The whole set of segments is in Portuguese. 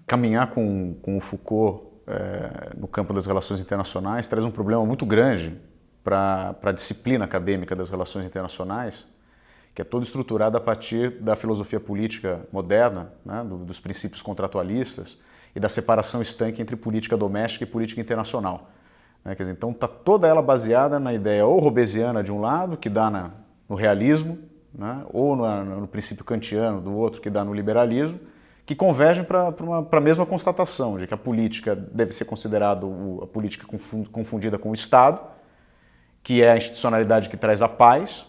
caminhar com o Foucault no campo das relações internacionais traz um problema muito grande para a disciplina acadêmica das relações internacionais, que é toda estruturada a partir da filosofia política moderna, né, dos princípios contratualistas e da separação estanque entre política doméstica e política internacional. Né? Quer dizer, então está toda ela baseada na ideia ou robesiana de um lado, que dá no realismo, né, ou no princípio kantiano do outro, que dá no liberalismo, que convergem para a mesma constatação de que a política deve ser considerada a política confundida com o Estado, que é a institucionalidade que traz a paz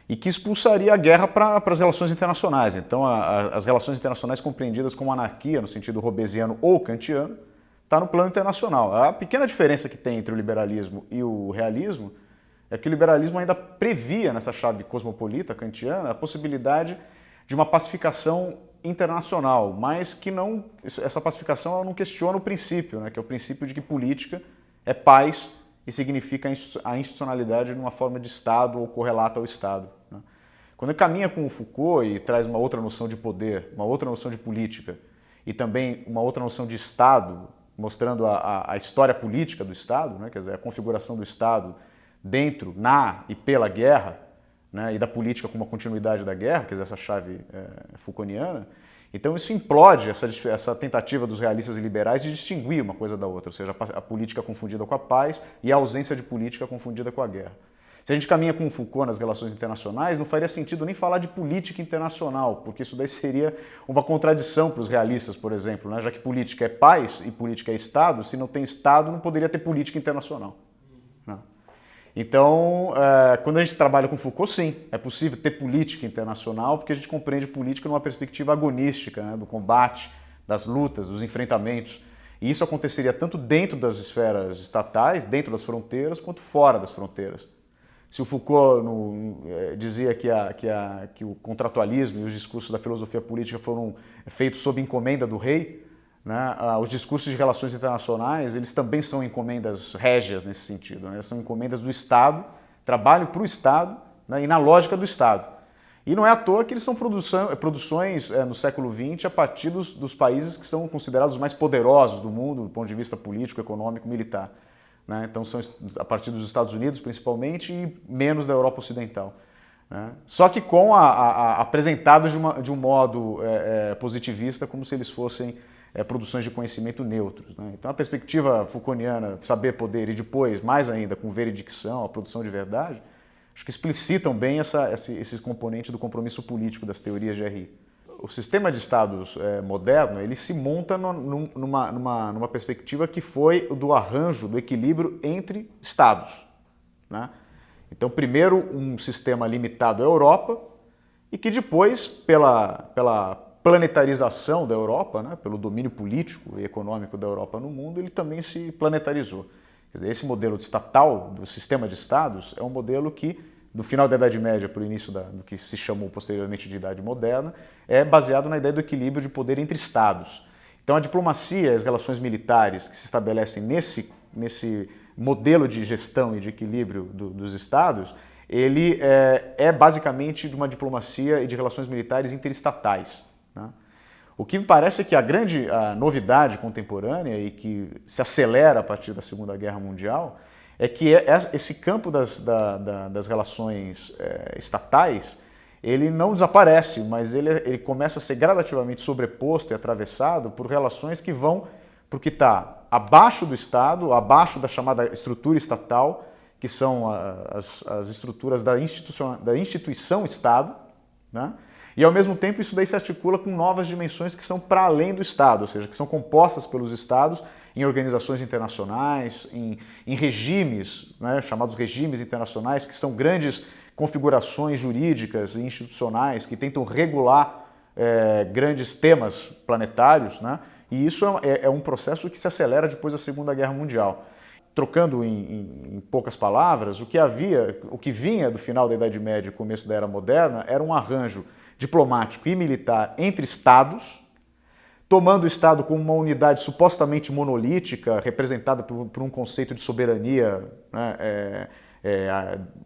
e que expulsaria a guerra para as relações internacionais. Então, as relações internacionais compreendidas como anarquia, no sentido robesiano ou kantiano, está no plano internacional. A pequena diferença que tem entre o liberalismo e o realismo é que o liberalismo ainda previa, nessa chave cosmopolita kantiana, a possibilidade de uma pacificação internacional, mas que não, essa pacificação ela não questiona o princípio, né, que é o princípio de que política é paz e significa a institucionalidade numa forma de Estado ou correlata ao Estado. Né. Quando ele caminha com o Foucault e traz uma outra noção de poder, uma outra noção de política e também uma outra noção de Estado, mostrando a história política do Estado, né, quer dizer, a configuração do Estado dentro, na e pela guerra, né, e da política como a continuidade da guerra, quer dizer, essa chave Foucaultiana, então isso implode essa tentativa dos realistas e liberais de distinguir uma coisa da outra, ou seja, a política confundida com a paz e a ausência de política confundida com a guerra. Se a gente caminha com o Foucault nas relações internacionais, não faria sentido nem falar de política internacional, porque isso daí seria uma contradição para os realistas, por exemplo, né, já que política é paz e política é Estado, se não tem Estado não poderia ter política internacional. Né? Então, quando a gente trabalha com Foucault, sim, é possível ter política internacional, porque a gente compreende política numa perspectiva agonística, né, do combate, das lutas, dos enfrentamentos. E isso aconteceria tanto dentro das esferas estatais, dentro das fronteiras, quanto fora das fronteiras. Se o Foucault dizia que o contratualismo e os discursos da filosofia política foram feitos sob encomenda do rei, né, os discursos de relações internacionais, eles também são encomendas régias nesse sentido, né, são encomendas do Estado, trabalho para o Estado, né, e na lógica do Estado. E não é à toa que eles são produções no século XX a partir dos países que são considerados os mais poderosos do mundo do ponto de vista político, econômico, militar. Né? Então são a partir dos Estados Unidos principalmente e menos da Europa Ocidental. Né? Só que apresentados de um modo positivista, como se eles fossem produções de conhecimento neutros. Né? Então a perspectiva Foucaultiana, saber, poder e depois, mais ainda, com veredicção, a produção de verdade, acho que explicitam bem esse componente do compromisso político das teorias de GRI. O sistema de Estados moderno, ele se monta numa perspectiva que foi do arranjo, do equilíbrio entre Estados. Né? Então, primeiro, um sistema limitado à Europa e que depois, pela planetarização da Europa, né, pelo domínio político e econômico da Europa no mundo, ele também se planetarizou. Quer dizer, esse modelo estatal, do sistema de Estados, é um modelo que, do final da Idade Média para o início do que se chamou posteriormente de Idade Moderna, é baseado na ideia do equilíbrio de poder entre Estados. Então a diplomacia e as relações militares que se estabelecem nesse modelo de gestão e de equilíbrio dos Estados, ele é basicamente de uma diplomacia e de relações militares interestatais. Né? O que me parece é que a grande novidade contemporânea e que se acelera a partir da Segunda Guerra Mundial é que esse campo das relações estatais, ele não desaparece, mas ele começa a ser gradativamente sobreposto e atravessado por relações que vão para o que está abaixo do Estado, abaixo da chamada estrutura estatal, que são as estruturas da instituição Estado, né? E ao mesmo tempo isso daí se articula com novas dimensões que são para além do Estado, ou seja, que são compostas pelos Estados em organizações internacionais, em regimes, né, chamados regimes internacionais, que são grandes configurações jurídicas e institucionais que tentam regular grandes temas planetários, né? E isso é um processo que se acelera depois da Segunda Guerra Mundial. Trocando em poucas palavras, o que vinha do final da Idade Média e começo da Era Moderna era um arranjo diplomático e militar entre Estados, tomando o Estado como uma unidade supostamente monolítica, representada por um conceito de soberania, né,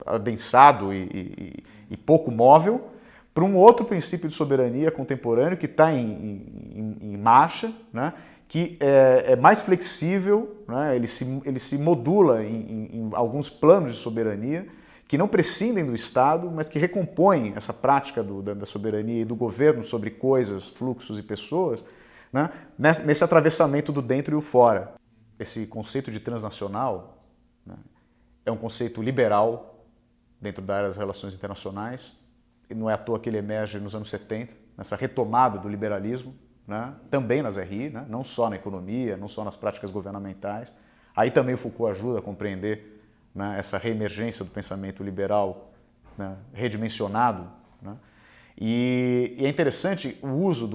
adensado e pouco móvel, para um outro princípio de soberania contemporâneo que está em marcha, né, que é mais flexível, né? Ele se modula em alguns planos de soberania, que não prescindem do Estado, mas que recompõem essa prática da soberania e do governo sobre coisas, fluxos e pessoas, né? Nesse atravessamento do dentro e o fora. Esse conceito de transnacional, né, é um conceito liberal dentro da área das relações internacionais, e não é à toa que ele emerge nos anos 70, nessa retomada do liberalismo, né, também nas RI, né, não só na economia, não só nas práticas governamentais. Aí também o Foucault ajuda a compreender, né, essa reemergência do pensamento liberal, né, redimensionado, né, e é interessante o uso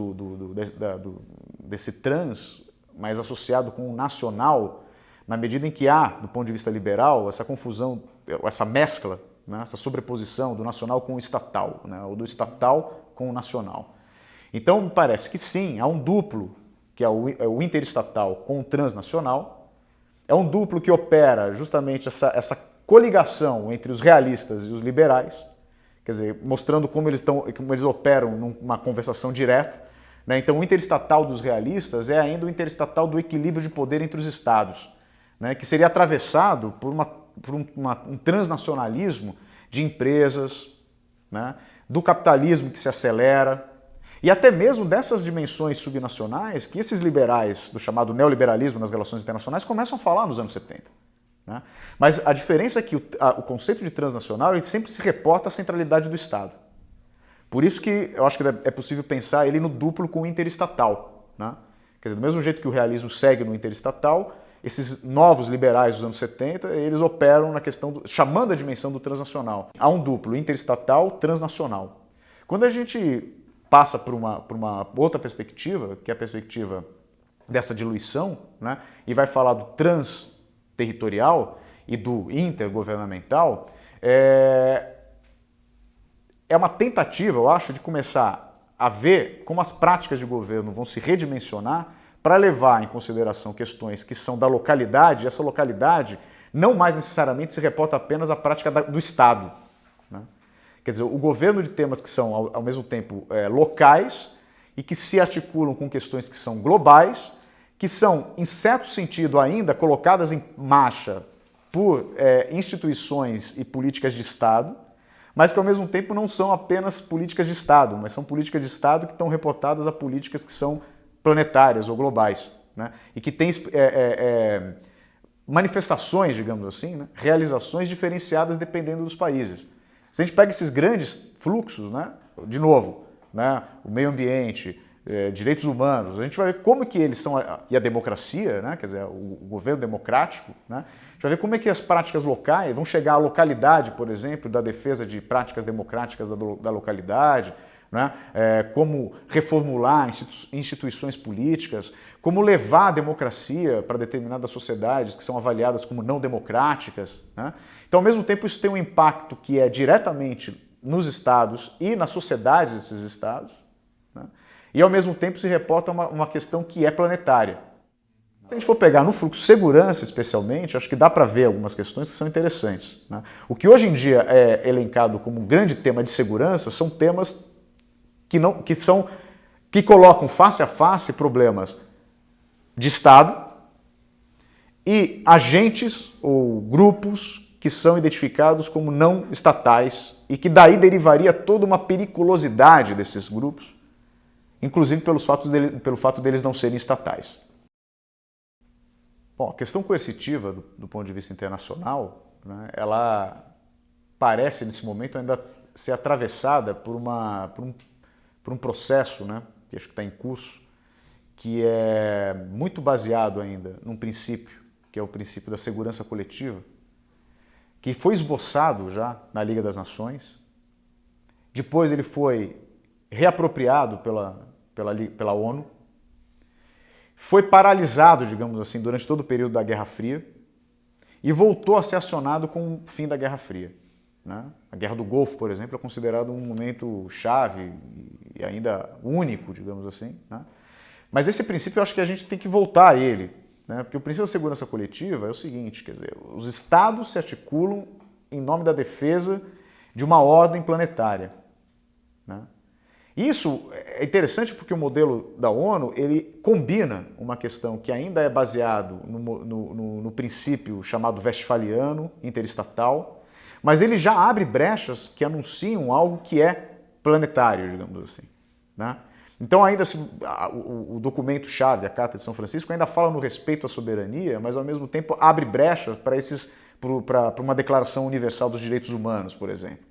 desse trans, mas associado com o nacional, na medida em que há, do ponto de vista liberal, essa confusão, essa mescla, né, essa sobreposição do nacional com o estatal, né, ou do estatal com o nacional. Então, me parece que sim, há um duplo, que é o interestatal com o transnacional, é um duplo que opera justamente essa coligação entre os realistas e os liberais, quer dizer, mostrando como eles operam numa conversação direta, né? Então, o interestatal dos realistas é ainda o interestatal do equilíbrio de poder entre os estados, né? Que seria atravessado por um transnacionalismo de empresas, né? Do capitalismo que se acelera, e até mesmo dessas dimensões subnacionais que esses liberais do chamado neoliberalismo nas relações internacionais começam a falar nos anos 70. Né? Mas a diferença é que o conceito de transnacional ele sempre se reporta à centralidade do Estado. Por isso que eu acho que é possível pensar ele no duplo com o interestatal. Né? Quer dizer, do mesmo jeito que o realismo segue no interestatal, esses novos liberais dos anos 70, eles operam na questão, chamando a dimensão do transnacional. Há um duplo, interestatal, transnacional. Quando a gente passa por uma outra perspectiva, que é a perspectiva dessa diluição, né, e vai falar do transterritorial e do intergovernamental, é uma tentativa, eu acho, de começar a ver como as práticas de governo vão se redimensionar para levar em consideração questões que são da localidade, e essa localidade não mais necessariamente se reporta apenas à prática do Estado. Né? Quer dizer, o governo de temas que são, ao mesmo tempo, locais e que se articulam com questões que são globais, que são, em certo sentido, ainda colocadas em marcha por instituições e políticas de Estado, mas que, ao mesmo tempo, não são apenas políticas de Estado, mas são políticas de Estado que estão reportadas a políticas que são planetárias ou globais, né? E que têm manifestações, digamos assim, né? Realizações diferenciadas dependendo dos países. Se a gente pega esses grandes fluxos, né? De novo, né? O meio ambiente, direitos humanos, a gente vai ver como que eles são, e a democracia, né? Quer dizer, o governo democrático, né? A gente vai ver como é que as práticas locais vão chegar à localidade, por exemplo, da defesa de práticas democráticas da localidade, né? Como reformular instituições políticas, como levar a democracia para determinadas sociedades que são avaliadas como não democráticas. Né? Então, ao mesmo tempo, isso tem um impacto que é diretamente nos estados e nas sociedades desses estados, né? E, ao mesmo tempo, se reporta uma questão que é planetária. Se a gente for pegar no fluxo segurança, especialmente, acho que dá para ver algumas questões que são interessantes. Né? O que hoje em dia é elencado como um grande tema de segurança são temas que colocam face a face problemas de Estado e agentes ou grupos que são identificados como não estatais e que daí derivaria toda uma periculosidade desses grupos, inclusive pelo fato deles não serem estatais. Bom, a questão coercitiva do ponto de vista internacional, né, ela parece nesse momento ainda ser atravessada por um processo, né, que acho que está em curso, que é muito baseado ainda num princípio, que é o princípio da segurança coletiva, que foi esboçado já na Liga das Nações, depois ele foi reapropriado pela ONU, foi paralisado, digamos assim, durante todo o período da Guerra Fria e voltou a ser acionado com o fim da Guerra Fria. Né? A Guerra do Golfo, por exemplo, é considerado um momento chave e ainda único, digamos assim. Né? Mas esse princípio eu acho que a gente tem que voltar a ele, né? Porque o princípio da segurança coletiva é o seguinte, quer dizer, os estados se articulam em nome da defesa de uma ordem planetária. Né? Isso é interessante porque o modelo da ONU, ele combina uma questão que ainda é baseado no princípio chamado westphaliano, interestatal, mas ele já abre brechas que anunciam algo que é planetário, digamos assim, né? Então ainda o documento-chave, a Carta de São Francisco, ainda fala no respeito à soberania, mas ao mesmo tempo abre brechas para uma declaração universal dos direitos humanos, por exemplo,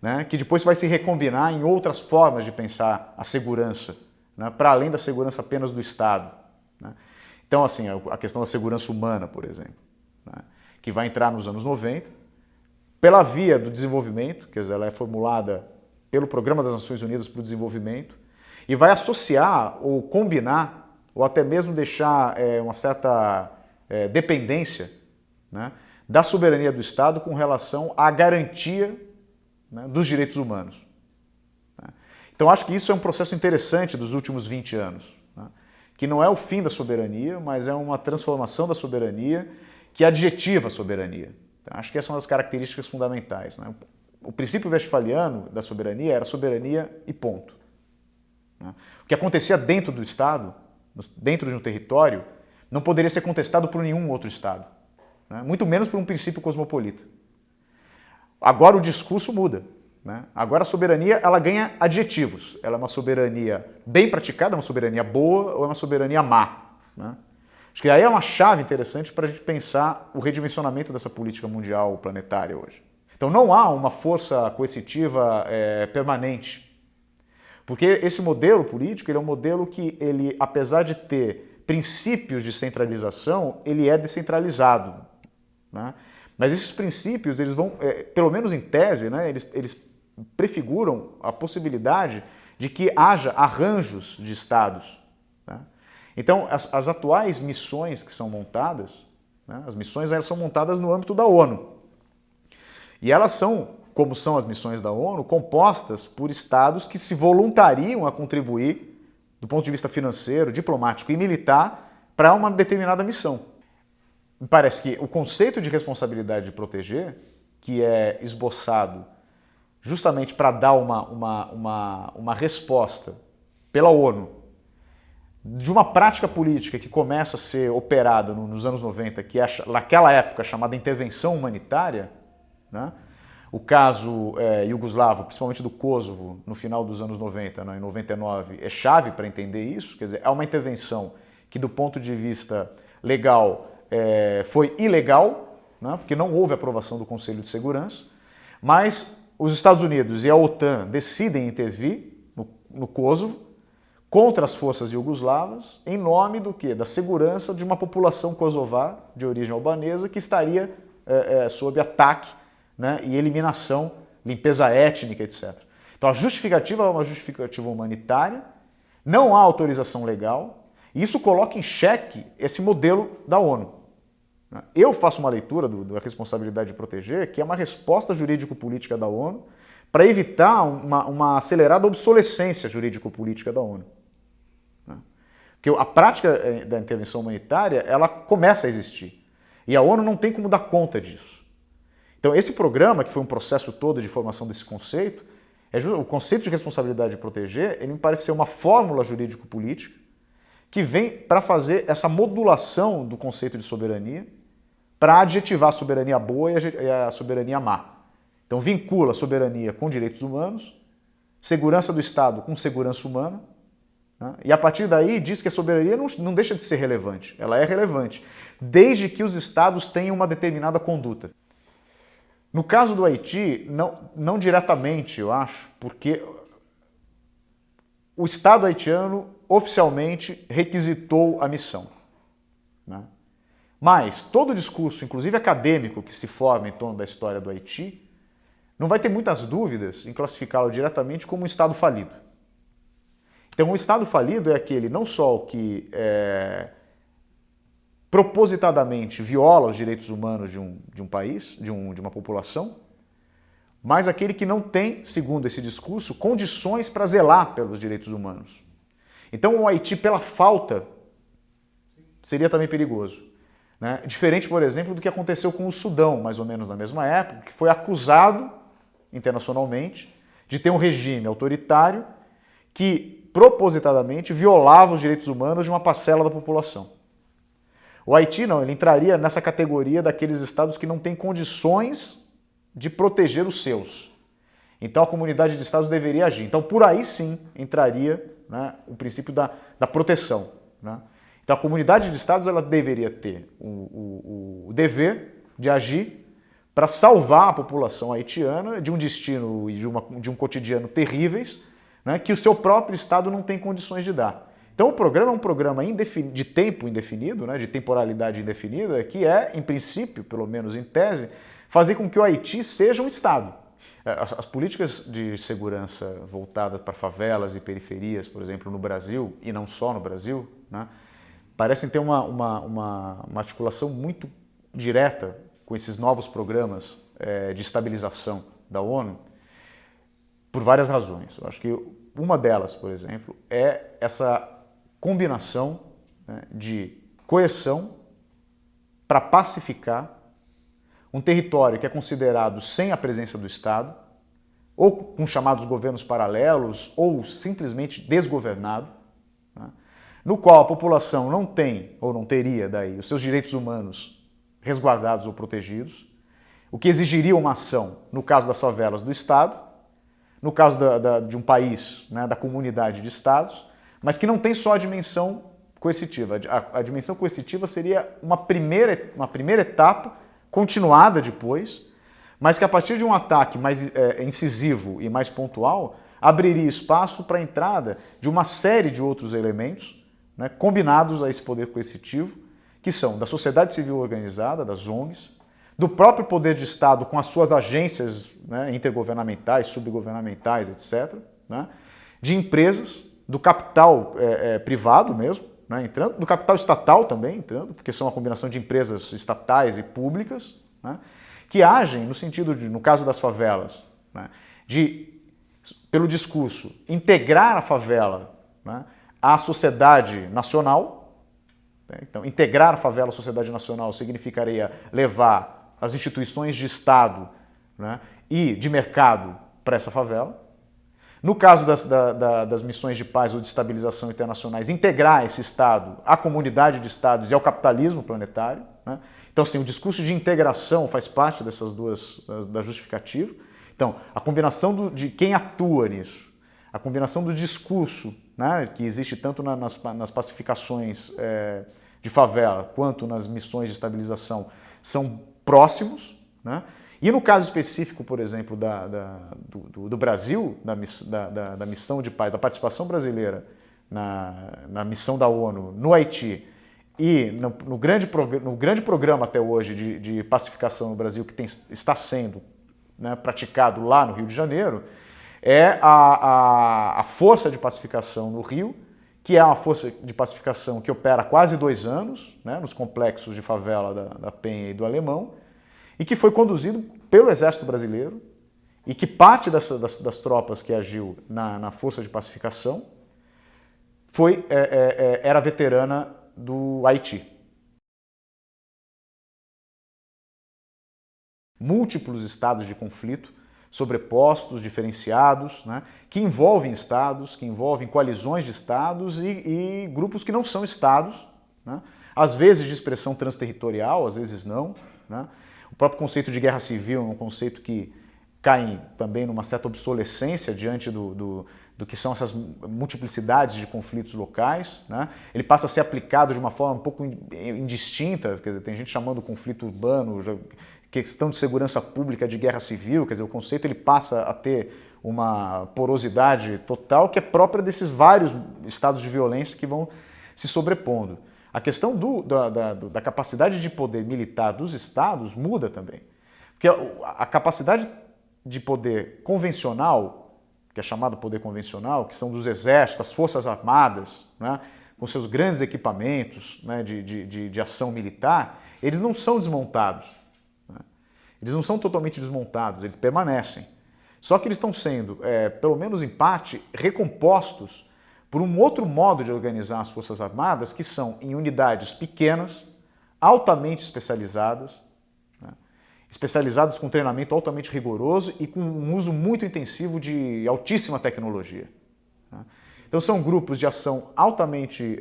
né? Que depois vai se recombinar em outras formas de pensar a segurança, né? Para além da segurança apenas do Estado, né? Então assim, a questão da segurança humana, por exemplo, né? Que vai entrar nos anos 90, pela via do desenvolvimento, quer dizer, ela é formulada pelo Programa das Nações Unidas para o Desenvolvimento, e vai associar ou combinar, ou até mesmo deixar uma certa dependência, né, da soberania do Estado com relação à garantia, né, dos direitos humanos. Né? Então acho que isso é um processo interessante dos últimos 20 anos, né, que não é o fim da soberania, mas é uma transformação da soberania que adjetiva a soberania. Então, acho que essa é uma das características fundamentais, né? O princípio westphaliano da soberania era soberania e ponto. O que acontecia dentro do Estado, dentro de um território, não poderia ser contestado por nenhum outro Estado, né? Muito menos por um princípio cosmopolita. Agora o discurso muda, né? Agora a soberania ela ganha adjetivos. Ela é uma soberania bem praticada, uma soberania boa ou é uma soberania má, né? Acho que aí é uma chave interessante para a gente pensar o redimensionamento dessa política mundial planetária hoje. Então não há uma força coercitiva permanente. Porque esse modelo político ele é um modelo que, ele, apesar de ter princípios de centralização, ele é descentralizado, né? Mas esses princípios, eles vão, pelo menos em tese, né, eles prefiguram a possibilidade de que haja arranjos de estados, né? Então, as atuais missões que são montadas, né, as missões elas são montadas no âmbito da ONU. E elas são, como são as missões da ONU, compostas por estados que se voluntariam a contribuir, do ponto de vista financeiro, diplomático e militar, para uma determinada missão. Me parece que o conceito de responsabilidade de proteger, que é esboçado justamente para dar uma resposta pela ONU de uma prática política que começa a ser operada nos anos 90, que é naquela época chamada intervenção humanitária, né? O caso iugoslavo, principalmente do Kosovo, no final dos anos 90, né, em 99, é chave para entender isso. Quer dizer, é uma intervenção que, do ponto de vista legal, foi ilegal, né, porque não houve aprovação do Conselho de Segurança, mas os Estados Unidos e a OTAN decidem intervir no Kosovo contra as forças iugoslavas, em nome do quê? Da segurança de uma população kosovar de origem albanesa que estaria sob ataque, né, e eliminação, limpeza étnica, etc. Então a justificativa é uma justificativa humanitária, não há autorização legal, e isso coloca em xeque esse modelo da ONU. Eu faço uma leitura da responsabilidade de proteger, que é uma resposta jurídico-política da ONU para evitar uma acelerada obsolescência jurídico-política da ONU. Porque a prática da intervenção humanitária, ela começa a existir. E a ONU não tem como dar conta disso. Então, esse programa, que foi um processo todo de formação desse conceito, o conceito de responsabilidade de proteger, ele me parece ser uma fórmula jurídico-política que vem para fazer essa modulação do conceito de soberania para adjetivar a soberania boa e a soberania má. Então, vincula a soberania com direitos humanos, segurança do Estado com segurança humana, né? E a partir daí diz que a soberania não deixa de ser relevante. Ela é relevante, desde que os Estados tenham uma determinada conduta. No caso do Haiti, não diretamente, eu acho, porque o Estado haitiano oficialmente requisitou a missão, né? Mas todo o discurso, inclusive acadêmico, que se forma em torno da história do Haiti, não vai ter muitas dúvidas em classificá-lo diretamente como um Estado falido. Então, um Estado falido é aquele não só que propositadamente viola os direitos humanos de um país, de uma população, mas aquele que não tem, segundo esse discurso, condições para zelar pelos direitos humanos. Então, o Haiti, pela falta, seria também perigoso, né? Diferente, por exemplo, do que aconteceu com o Sudão, mais ou menos na mesma época, que foi acusado internacionalmente de ter um regime autoritário que propositadamente violava os direitos humanos de uma parcela da população. O Haiti não, ele entraria nessa categoria daqueles estados que não têm condições de proteger os seus. Então a comunidade de estados deveria agir. Então por aí sim entraria, né, o princípio da proteção. Né? Então a comunidade de estados ela deveria ter o dever de agir para salvar a população haitiana de um destino e de um cotidiano terríveis, né, que o seu próprio estado não tem condições de dar. Então o programa é um programa de tempo indefinido, né, de temporalidade indefinida, que é, em princípio, pelo menos em tese, fazer com que o Haiti seja um estado. As políticas de segurança voltadas para favelas e periferias, por exemplo, no Brasil, e não só no Brasil, né, parecem ter uma articulação muito direta com esses novos programas de estabilização da ONU, por várias razões. Eu acho que uma delas, por exemplo, é essa combinação, né, de coerção para pacificar um território que é considerado sem a presença do Estado, ou com chamados governos paralelos, ou simplesmente desgovernado, né, no qual a população não tem, ou não teria daí, os seus direitos humanos resguardados ou protegidos, o que exigiria uma ação, no caso das favelas, do Estado, no caso de um país, né, da comunidade de estados, mas que não tem só a dimensão coercitiva. A dimensão coercitiva seria uma primeira etapa, continuada depois, mas que a partir de um ataque mais incisivo e mais pontual, abriria espaço para a entrada de uma série de outros elementos, né, combinados a esse poder coercitivo, que são da sociedade civil organizada, das ONGs, do próprio poder de Estado com as suas agências, né, intergovernamentais, subgovernamentais, etc., né, de empresas, do capital privado mesmo, né, entrando, do capital estatal também entrando, porque são uma combinação de empresas estatais e públicas, né, que agem no sentido de, no caso das favelas, né, pelo discurso, integrar a favela, né, à sociedade nacional. Então, integrar a favela à sociedade nacional significaria levar as instituições de Estado, né, e de mercado para essa favela. No caso das missões de paz ou de estabilização internacionais, integrar esse Estado à comunidade de Estados e ao capitalismo planetário. Né? Então, assim, o discurso de integração faz parte dessas duas, da justificativa. Então, a combinação de quem atua nisso, a combinação do discurso, né, que existe tanto nas pacificações de favela quanto nas missões de estabilização, são próximos, né? E no caso específico, por exemplo, do Brasil, da missão de paz, da participação brasileira na missão da ONU no Haiti e no grande programa até hoje de pacificação no Brasil que está sendo, né, praticado lá no Rio de Janeiro, é a Força de Pacificação no Rio, que é uma força de pacificação que opera há quase 2 anos, né, nos complexos de favela da Penha e do Alemão, e que foi conduzido pelo Exército Brasileiro, e que parte das tropas que agiu na Força de Pacificação era veterana do Haiti. Múltiplos estados de conflito, sobrepostos, diferenciados, né, que envolvem estados, que envolvem coalizões de estados e grupos que não são estados, né, às vezes de expressão transterritorial, às vezes não. Né. O próprio conceito de guerra civil é um conceito que cai também numa certa obsolescência diante do que são essas multiplicidades de conflitos locais. Né. Ele passa a ser aplicado de uma forma um pouco indistinta, quer dizer, tem gente chamando o conflito urbano, questão de segurança pública, de guerra civil, quer dizer, o conceito ele passa a ter uma porosidade total que é própria desses vários estados de violência que vão se sobrepondo. A questão da capacidade de poder militar dos estados muda também. Porque a capacidade de poder convencional, que é chamado poder convencional, que são dos exércitos, das forças armadas, né, com seus grandes equipamentos, né, de ação militar, eles não são desmontados. Eles não são totalmente desmontados, eles permanecem. Só que eles estão sendo, pelo menos em parte, recompostos por um outro modo de organizar as Forças Armadas, que são em unidades pequenas, altamente especializadas, né? Especializadas com treinamento altamente rigoroso e com um uso muito intensivo de altíssima tecnologia. Né? Então são grupos de ação altamente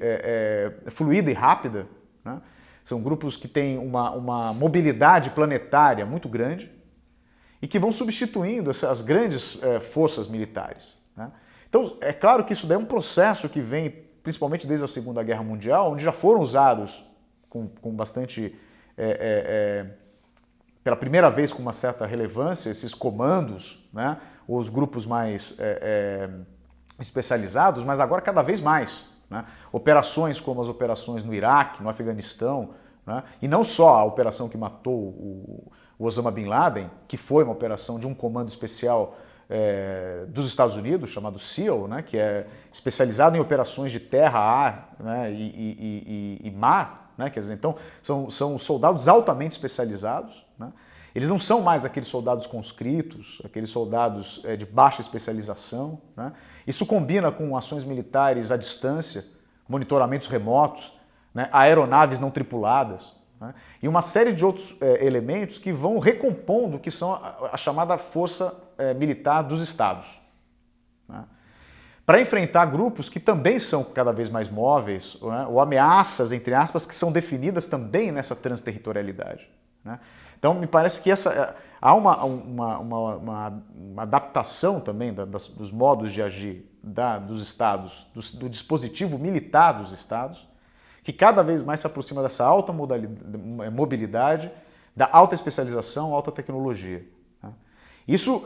fluida e rápida, né? São grupos que têm uma mobilidade planetária muito grande e que vão substituindo as grandes forças militares, né? Então é claro que isso daí é um processo que vem principalmente desde a Segunda Guerra Mundial, onde já foram usados com bastante... pela primeira vez com uma certa relevância, esses comandos, né? Os grupos mais especializados, mas agora cada vez mais, né? Operações como as operações no Iraque, no Afeganistão, né? E não só a operação que matou o Osama Bin Laden, que foi uma operação de um comando especial dos Estados Unidos, chamado SEAL, né? Que é especializado em operações de terra, ar, né? e mar, né? Quer dizer, então são soldados altamente especializados, né? Eles não são mais aqueles soldados conscritos, aqueles soldados de baixa especialização, né? Isso combina com ações militares à distância, monitoramentos remotos, né? Aeronaves não tripuladas, né? E uma série de outros elementos que vão recompondo o que são a chamada força militar dos estados, né? Para enfrentar grupos que também são cada vez mais móveis, né? Ou ameaças, entre aspas, que são definidas também nessa transterritorialidade, né? Então, me parece que há uma adaptação também dos modos de agir dos estados, do dispositivo militar dos estados, que cada vez mais se aproxima dessa alta mobilidade, da alta especialização, alta tecnologia, né? Isso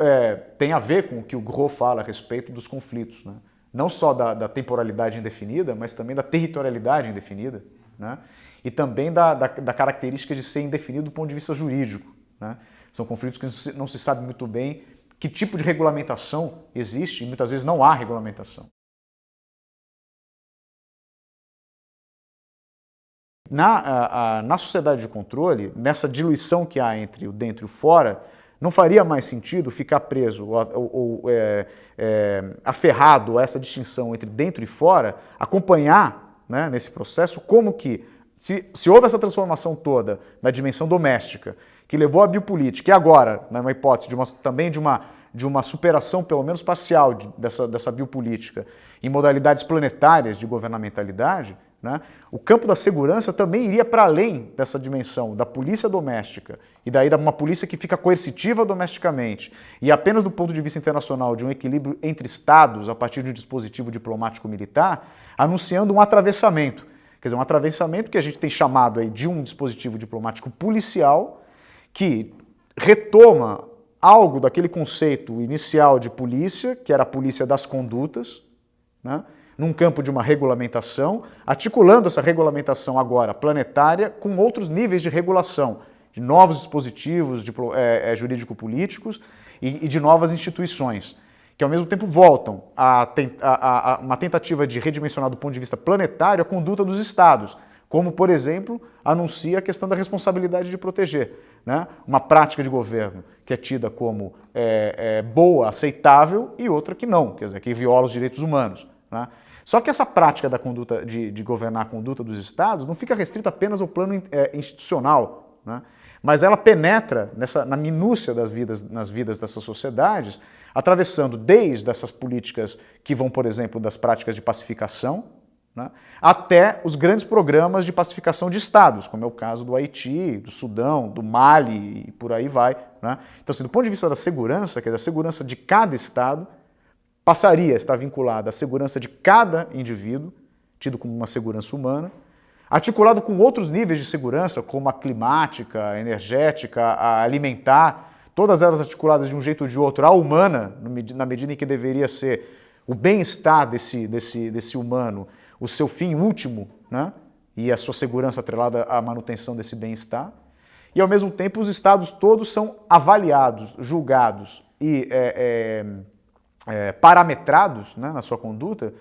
tem a ver com o que o Gros fala a respeito dos conflitos, né? Não só da temporalidade indefinida, mas também da territorialidade indefinida, né? E também da característica de ser indefinido do ponto de vista jurídico, né? São conflitos que não se sabe muito bem que tipo de regulamentação existe e muitas vezes não há regulamentação. Na sociedade de controle, nessa diluição que há entre o dentro e o fora, não faria mais sentido ficar preso ou aferrado a essa distinção entre dentro e fora, acompanhar, né, nesse processo como que se houve essa transformação toda na dimensão doméstica, que levou à biopolítica, e agora, numa hipótese também de uma superação, pelo menos parcial, dessa biopolítica em modalidades planetárias de governamentalidade, né, o campo da segurança também iria para além dessa dimensão da polícia doméstica e daí de uma polícia que fica coercitiva domesticamente e apenas do ponto de vista internacional de um equilíbrio entre estados a partir de um dispositivo diplomático militar, anunciando um atravessamento. Quer dizer, um atravessamento que a gente tem chamado aí de um dispositivo diplomático policial que retoma algo daquele conceito inicial de polícia, que era a polícia das condutas, né, num campo de uma regulamentação, articulando essa regulamentação agora planetária com outros níveis de regulação, de novos dispositivos jurídico-políticos e de novas instituições, que ao mesmo tempo voltam a uma tentativa de redimensionar do ponto de vista planetário a conduta dos estados, como, por exemplo, anuncia a questão da responsabilidade de proteger, né? Uma prática de governo que é tida como boa, aceitável, e outra que não, quer dizer, que viola os direitos humanos, né? Só que essa prática da conduta de governar a conduta dos estados não fica restrita apenas ao plano institucional, né? Mas ela penetra na minúcia nas vidas dessas sociedades, atravessando desde essas políticas que vão, por exemplo, das práticas de pacificação, né, até os grandes programas de pacificação de estados, como é o caso do Haiti, do Sudão, do Mali e por aí vai, né? Então, assim, do ponto de vista da segurança, quer dizer, a segurança de cada estado passaria a estar vinculada à segurança de cada indivíduo, tido como uma segurança humana, articulado com outros níveis de segurança, como a climática, a energética, a alimentar, todas elas articuladas de um jeito ou de outro, a humana, na medida em que deveria ser o bem-estar desse humano, o seu fim último, né? E a sua segurança atrelada à manutenção desse bem-estar. E, ao mesmo tempo, os estados todos são avaliados, julgados e parametrados, né, na sua conduta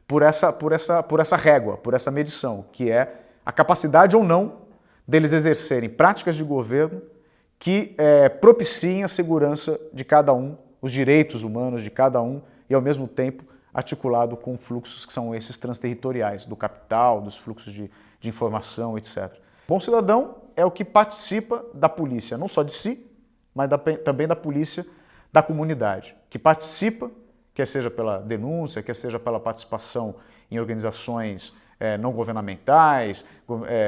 por essa régua, por essa medição, que é a capacidade ou não deles exercerem práticas de governo que propiciem a segurança de cada um, os direitos humanos de cada um e, ao mesmo tempo, articulado com fluxos que são esses transterritoriais, do capital, dos fluxos de informação, etc. Bom cidadão é o que participa da polícia, não só de si, mas também da polícia da comunidade, que participa, quer seja pela denúncia, quer seja pela participação em organizações não governamentais,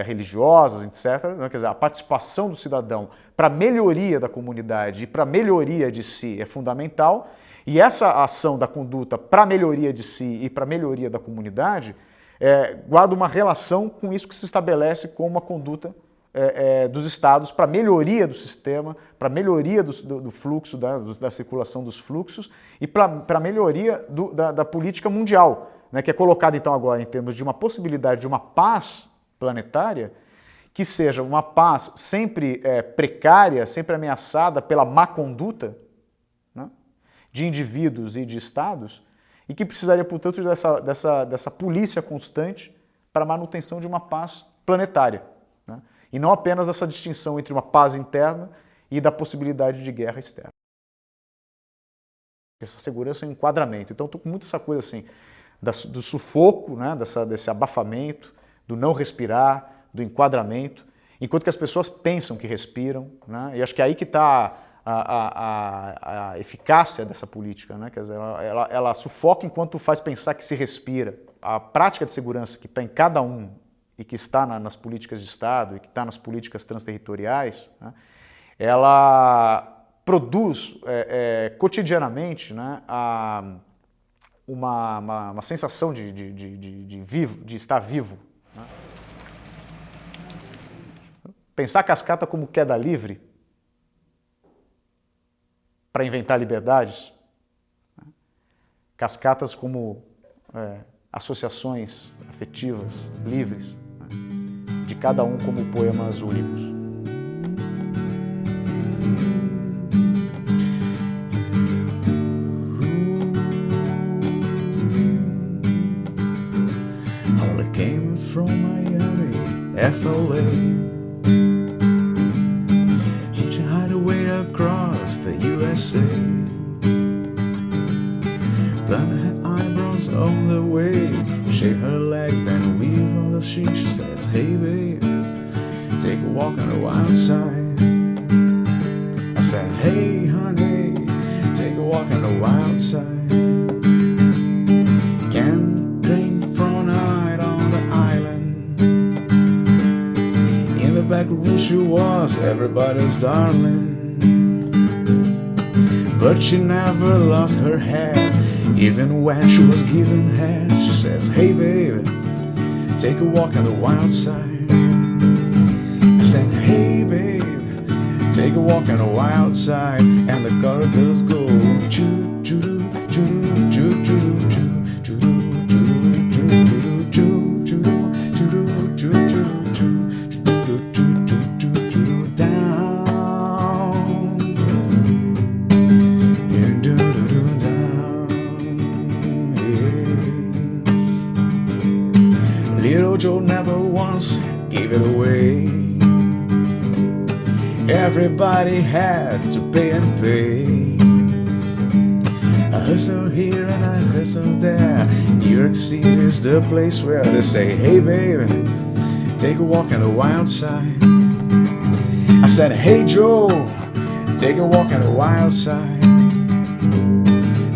religiosas, etc. Quer dizer, a participação do cidadão para a melhoria da comunidade e para a melhoria de si é fundamental, e essa ação da conduta para a melhoria de si e para a melhoria da comunidade guarda uma relação com isso que se estabelece como uma conduta dos estados para melhoria do sistema, para melhoria do fluxo, da circulação dos fluxos e para melhoria da política mundial, né, que é colocada então agora em termos de uma possibilidade de uma paz planetária, que seja uma paz sempre precária, sempre ameaçada pela má conduta, né, de indivíduos e de estados, e que precisaria, portanto, dessa polícia constante para a manutenção de uma paz planetária, né, e não apenas essa distinção entre uma paz interna e da possibilidade de guerra externa. Essa segurança é um enquadramento. Então, estou com muito essa coisa assim, do sufoco, né, desse abafamento, do não respirar, do enquadramento, enquanto que as pessoas pensam que respiram, né, e acho que é aí que está a eficácia dessa política, né, quer dizer, ela sufoca enquanto faz pensar que se respira. A prática de segurança que está em cada um e que está nas políticas de Estado e que está nas políticas transterritoriais, né, ela produz cotidianamente, né, uma sensação de estar vivo. Né? Pensar cascata como queda livre para inventar liberdades, né? Cascatas como associações afetivas, livres, né? De cada um como poemas únicos. From Miami, FLA, hitchhiked away across the USA. Blonde had eyebrows on the way, shake her legs, then weave on the sheet. She says, hey babe, take a walk on the wild side. I said, hey honey, take a walk on the wild side. Can't drink from night on the island. In the back room she was everybody's darling, but she never lost her head. Even when she was giving head, she says, hey baby, take a walk on the wild side. I said, hey babe, take a walk on the wild side. And the car girls go choo choo choo choo choo choo. Little Joe never once gave it away. Everybody had to pay and pay. I hustle here and I hustle there. New York City is the place where they say, hey baby, take a walk on the wild side. I said, hey Joe, take a walk on the wild side.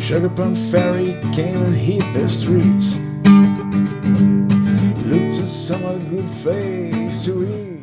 Sugar Plum Ferry came and hit the streets. Looked to some good face to eat.